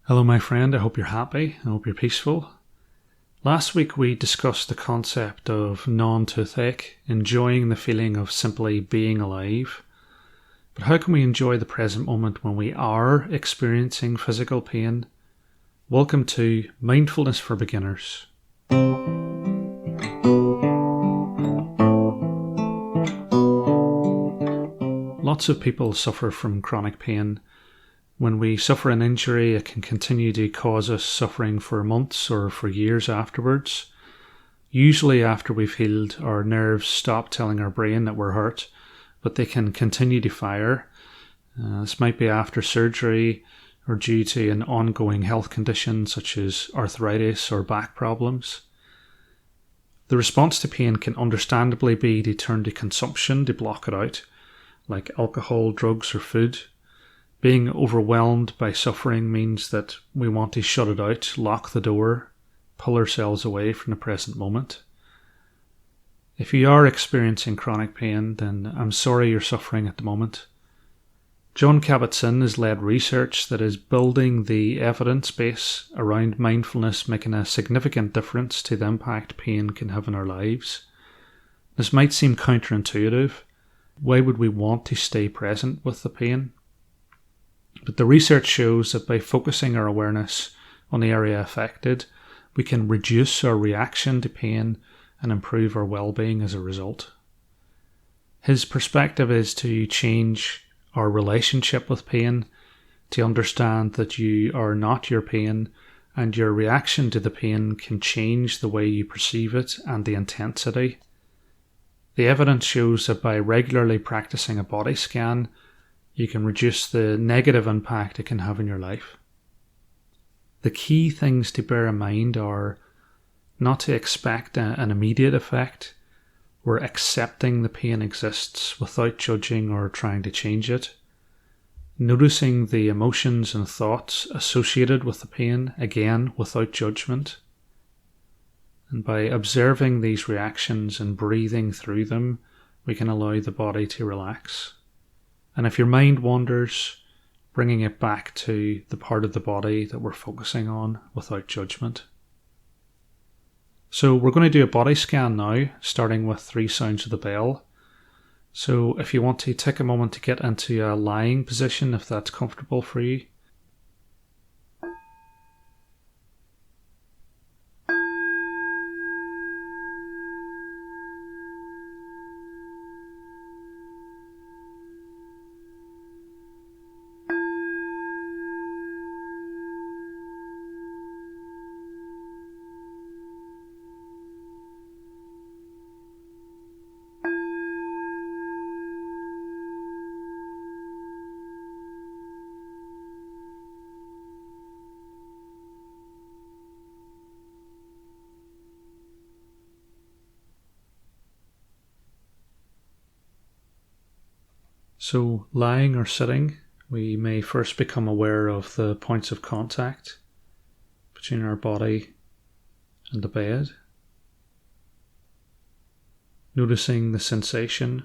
Hello, my friend. I hope you're happy. I hope you're peaceful. Last week we discussed the concept of non-toothache, enjoying the feeling of simply being alive. But how can we enjoy the present moment when we are experiencing physical pain? Welcome to Mindfulness for Beginners. Lots of people suffer from chronic pain. When we suffer an injury, it can continue to cause us suffering for months or for years afterwards. Usually after we've healed, our nerves stop telling our brain that we're hurt, but they can continue to fire. This might be after surgery or due to an ongoing health condition such as arthritis or back problems. The response to pain can understandably be to turn to consumption to block it out, like alcohol, drugs or food. Being overwhelmed by suffering means that we want to shut it out, lock the door, pull ourselves away from the present moment. If you are experiencing chronic pain, then I'm sorry you're suffering at the moment. Jon Kabat-Zinn has led research that is building the evidence base around mindfulness making a significant difference to the impact pain can have in our lives. This might seem counterintuitive. Why would we want to stay present with the pain? But the research shows that by focusing our awareness on the area affected, we can reduce our reaction to pain and improve our well-being as a result. His perspective is to change our relationship with pain, to understand that you are not your pain, and your reaction to the pain can change the way you perceive it and the intensity. The evidence shows that by regularly practicing a body scan, you can reduce the negative impact it can have in your life. The key things to bear in mind are not to expect an immediate effect. We're accepting the pain exists without judging or trying to change it. Noticing the emotions and thoughts associated with the pain, again, without judgment. And by observing these reactions and breathing through them, we can allow the body to relax. And if your mind wanders, bringing it back to the part of the body that we're focusing on without judgment. So we're going to do a body scan now, starting with 3 sounds of the bell. So if you want to take a moment to get into a lying position, if that's comfortable for you. So lying or sitting, we may first become aware of the points of contact between our body and the bed. Noticing the sensation,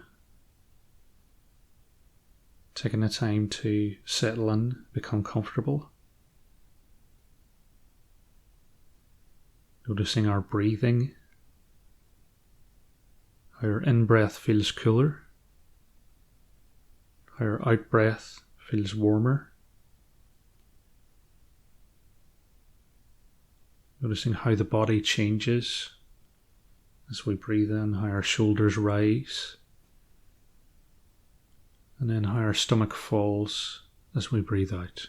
taking the time to settle in, become comfortable. Noticing our breathing, how our in-breath feels cooler. How our out-breath feels warmer. Noticing how the body changes as we breathe in, how our shoulders rise, and then how our stomach falls as we breathe out.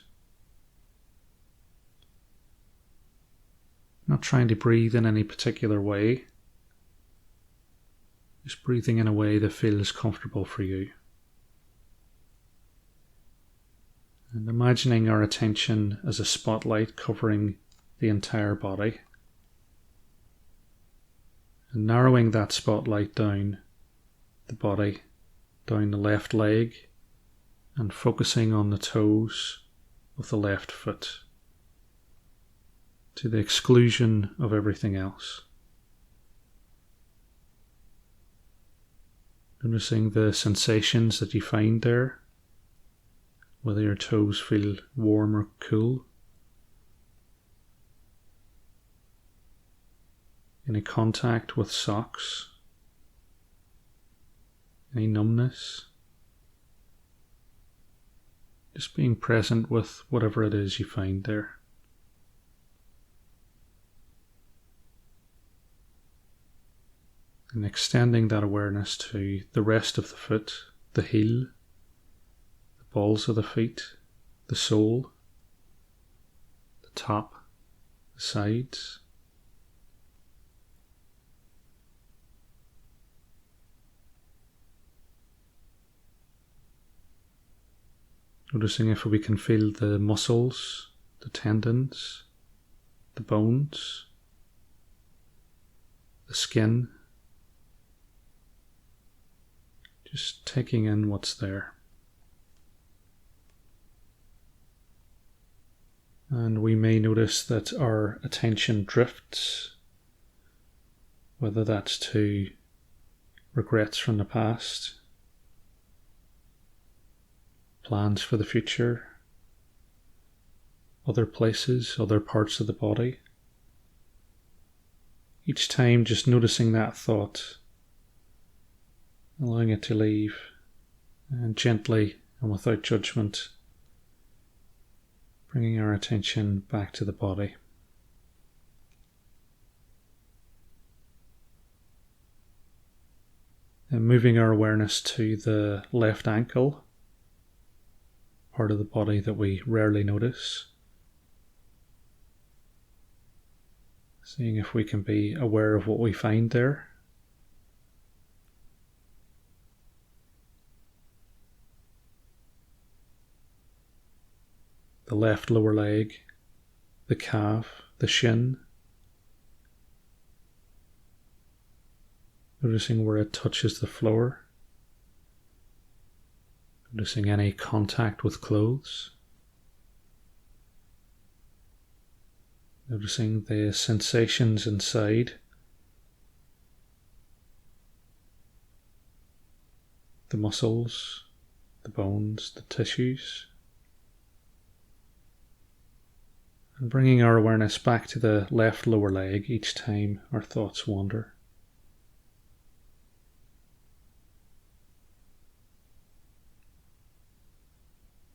Not trying to breathe in any particular way, just breathing in a way that feels comfortable for you. And imagining our attention as a spotlight covering the entire body. And narrowing that spotlight down the body, down the left leg, and focusing on the toes of the left foot, to the exclusion of everything else. Noticing the sensations that you find there, whether your toes feel warm or cool. any contact with socks, any numbness. Just being present with whatever it is you find there. And extending that awareness to the rest of the foot, the heel, the balls of the feet, the sole, the top, the sides. Noticing if we can feel the muscles, the tendons, the bones, the skin. Just taking in what's there. And we may notice that our attention drifts, whether that's to regrets from the past, plans for the future, other places, other parts of the body. Each time just noticing that thought, allowing it to leave, and gently and without judgment, bringing our attention back to the body. And moving our awareness to the left ankle, part of the body that we rarely notice. Seeing if we can be aware of what we find there. The left lower leg, the calf, the shin. Noticing where it touches the floor. Noticing any contact with clothes. Noticing the sensations inside. The muscles, the bones, the tissues. And bringing our awareness back to the left lower leg each time our thoughts wander.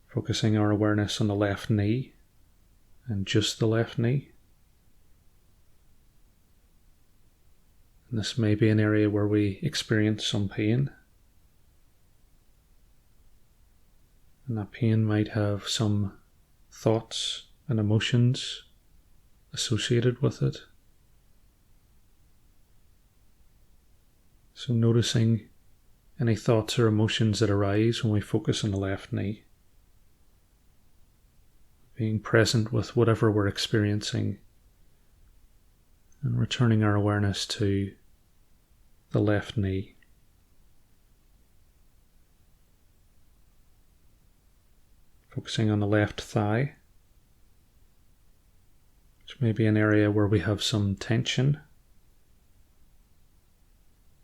Focusing our awareness on the left knee and just the left knee. And this may be an area where we experience some pain. And that pain might have some thoughts and emotions associated with it. So noticing any thoughts or emotions that arise when we focus on the left knee. Being present with whatever we're experiencing and returning our awareness to the left knee. Focusing on the left thigh, which may be an area where we have some tension.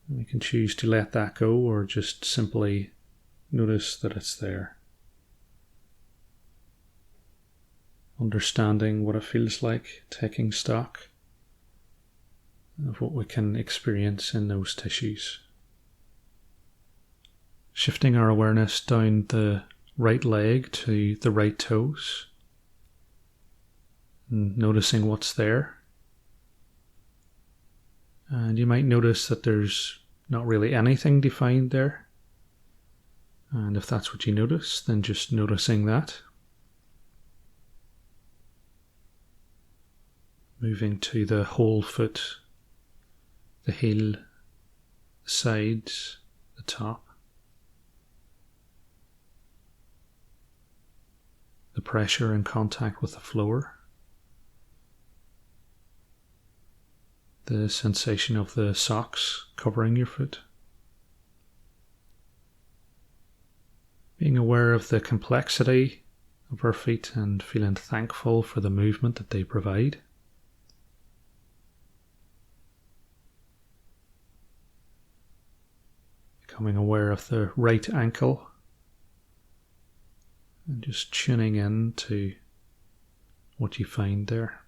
We can choose to let that go or just simply notice that it's there. Understanding what it feels like, taking stock of what we can experience in those tissues. Shifting our awareness down the right leg to the right toes and noticing what's there. And you might notice that there's not really anything defined there. And if that's what you notice, then just noticing that. Moving to the whole foot, the heel, the sides, the top. The pressure and contact with the floor. The sensation of the socks covering your foot. Being aware of the complexity of our feet and feeling thankful for the movement that they provide. Becoming aware of the right ankle and just tuning in to what you find there.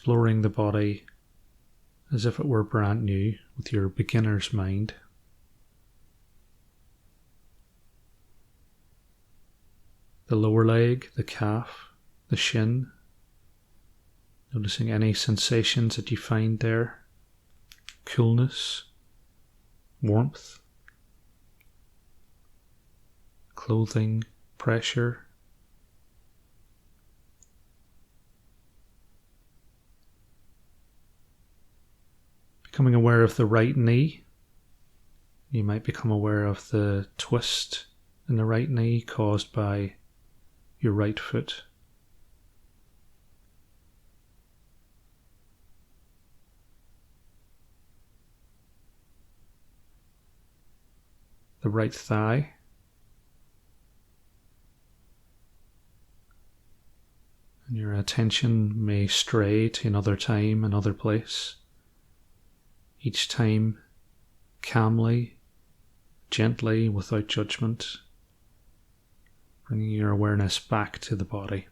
exploring the body as if it were brand new with your beginner's mind. The lower leg, the calf, the shin, noticing any sensations that you find there, coolness, warmth, clothing, pressure. Becoming aware of the right knee. You might become aware of the twist in the right knee caused by your right foot. The right thigh. And your attention may stray to another time, another place. Each time calmly, gently, without judgment, bringing your awareness back to the body.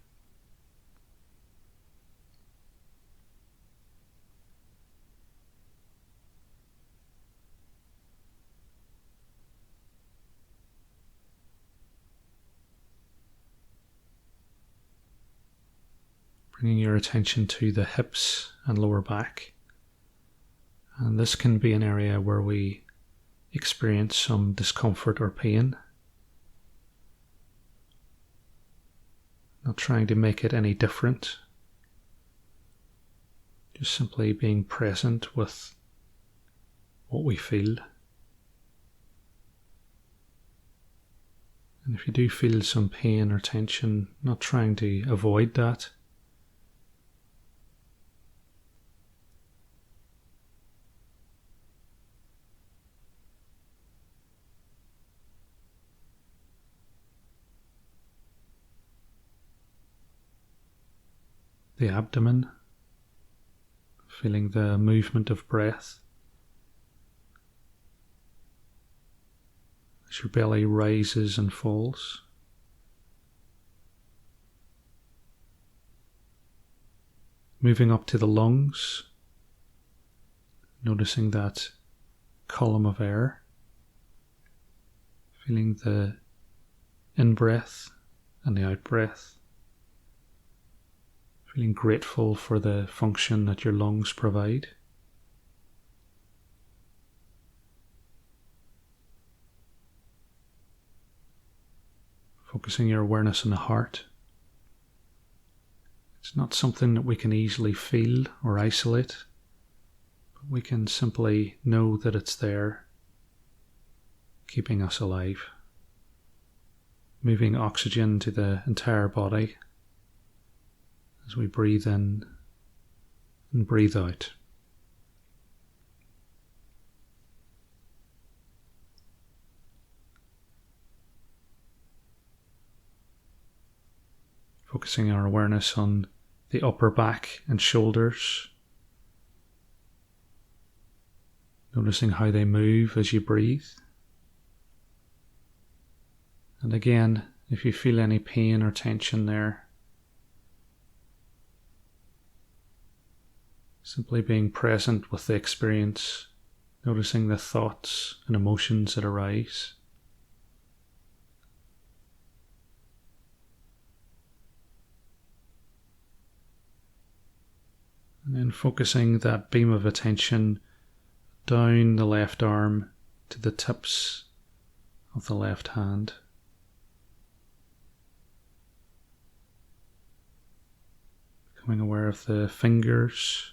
Bringing your attention to the hips and lower back. And this can be an area where we experience some discomfort or pain. Not trying to make it any different. Just simply being present with what we feel. And if you do feel some pain or tension, not trying to avoid that. The abdomen, feeling the movement of breath as your belly rises and falls. Moving up to the lungs, noticing that column of air, feeling the in-breath and the out-breath. Feeling grateful for the function that your lungs provide. Focusing your awareness on the heart. It's not something that we can easily feel or isolate, but we can simply know that it's there, keeping us alive. Moving oxygen to the entire body as we breathe in and breathe out. Focusing our awareness on the upper back and shoulders. Noticing how they move as you breathe. And again, if you feel any pain or tension there, simply being present with the experience, noticing the thoughts and emotions that arise. And then focusing that beam of attention down the left arm to the tips of the left hand. Becoming aware of the fingers,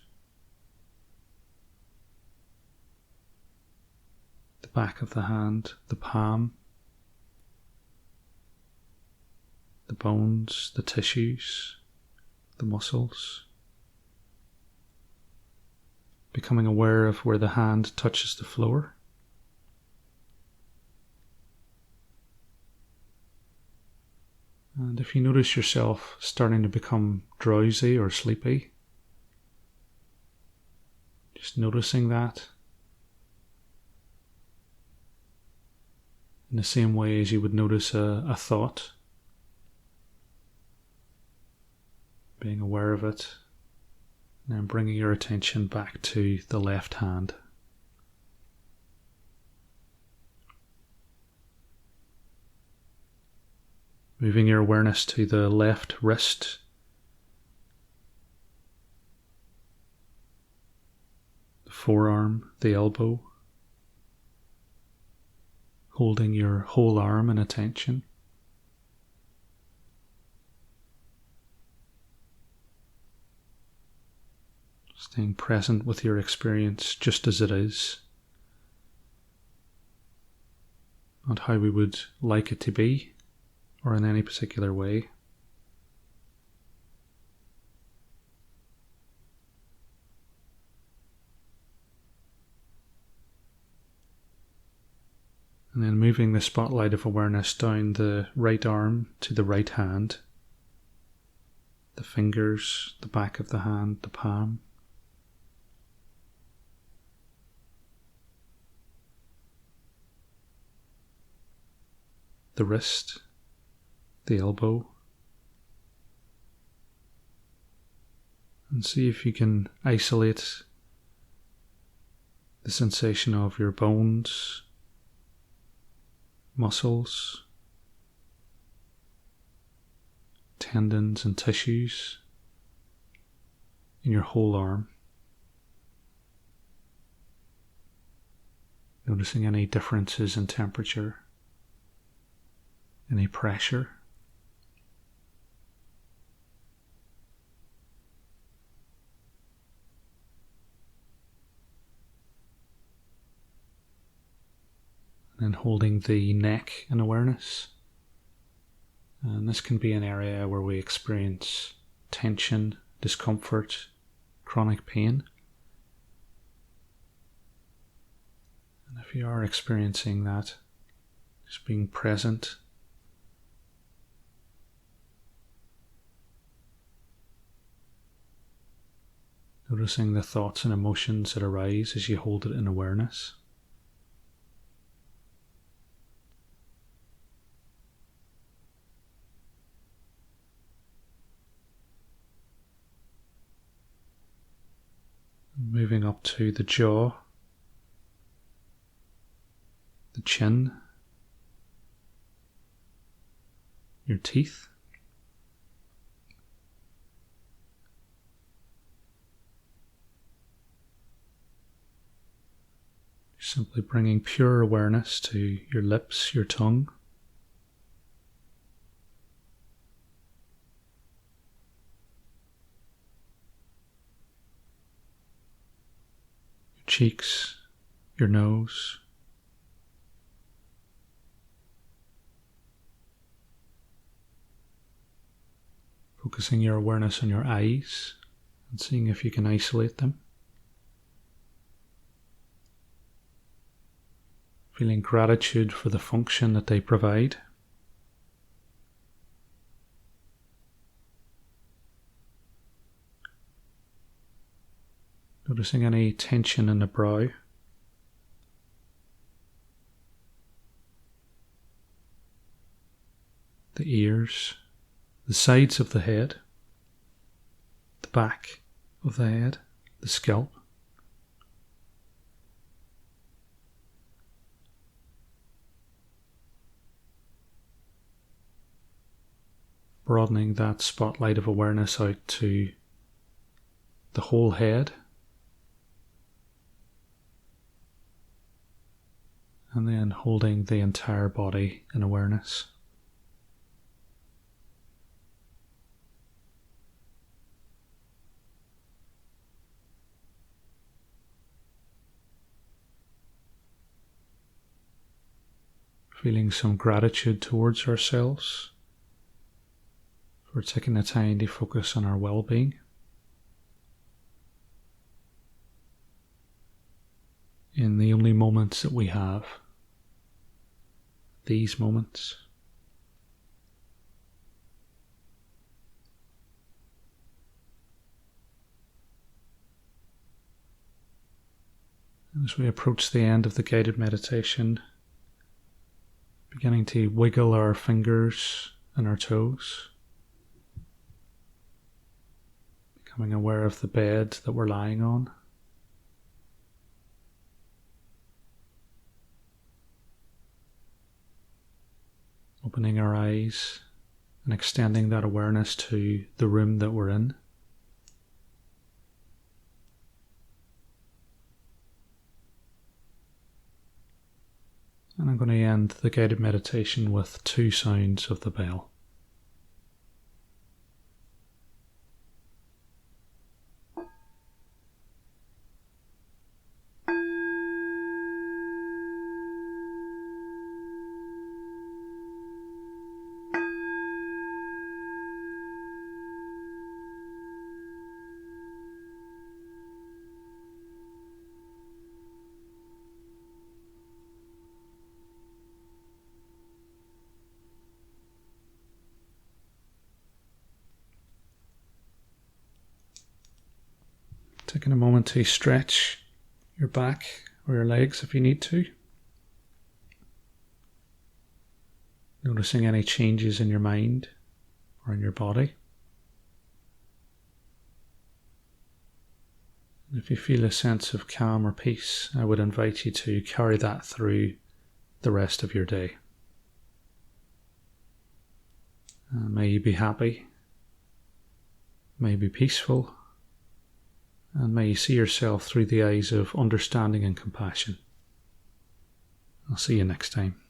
the back of the hand, the palm, the bones, the tissues, the muscles. Becoming aware of where the hand touches the floor. And if you notice yourself starting to become drowsy or sleepy, just noticing that in the same way as you would notice a thought, being aware of it And then bringing your attention back to the left hand. Moving your awareness to the left wrist, the forearm, the elbow, holding your whole arm in attention. Staying present with your experience just as it is, not how we would like it to be or in any particular way. And then moving the spotlight of awareness down the right arm to the right hand, the fingers, the back of the hand, the palm. The wrist, the elbow, and see if you can isolate the sensation of your bones, muscles, tendons and tissues in your whole arm. Noticing any differences in temperature, any pressure. And holding the neck in awareness. And this can be an area where we experience tension, discomfort, chronic pain. And if you are experiencing that, just being present, noticing the thoughts and emotions that arise as you hold it in awareness. Moving up to the jaw, the chin, your teeth, simply bringing pure awareness to your lips, your tongue. Your cheeks, your nose. Focusing your awareness on your eyes and seeing if you can isolate them. Feeling gratitude for the function that they provide. Noticing any tension in the brow. The ears, the sides of the head, the back of the head, the scalp. Broadening that spotlight of awareness out to the whole head. And then holding the entire body in awareness. Feeling some gratitude towards ourselves for taking the time to focus on our well-being. In the only moments that we have, these moments. As we approach the end of the guided meditation, beginning to wiggle our fingers and our toes, Becoming aware of the bed that we're lying on. Opening our eyes and extending that awareness to the room that we're in. And I'm going to end the guided meditation with 2 sounds of the bell. Taking a moment to stretch your back or your legs if you need to. Noticing any changes in your mind or in your body. And if you feel a sense of calm or peace, I would invite you to carry that through the rest of your day. May you be happy, may you be peaceful, and may you see yourself through the eyes of understanding and compassion. I'll see you next time.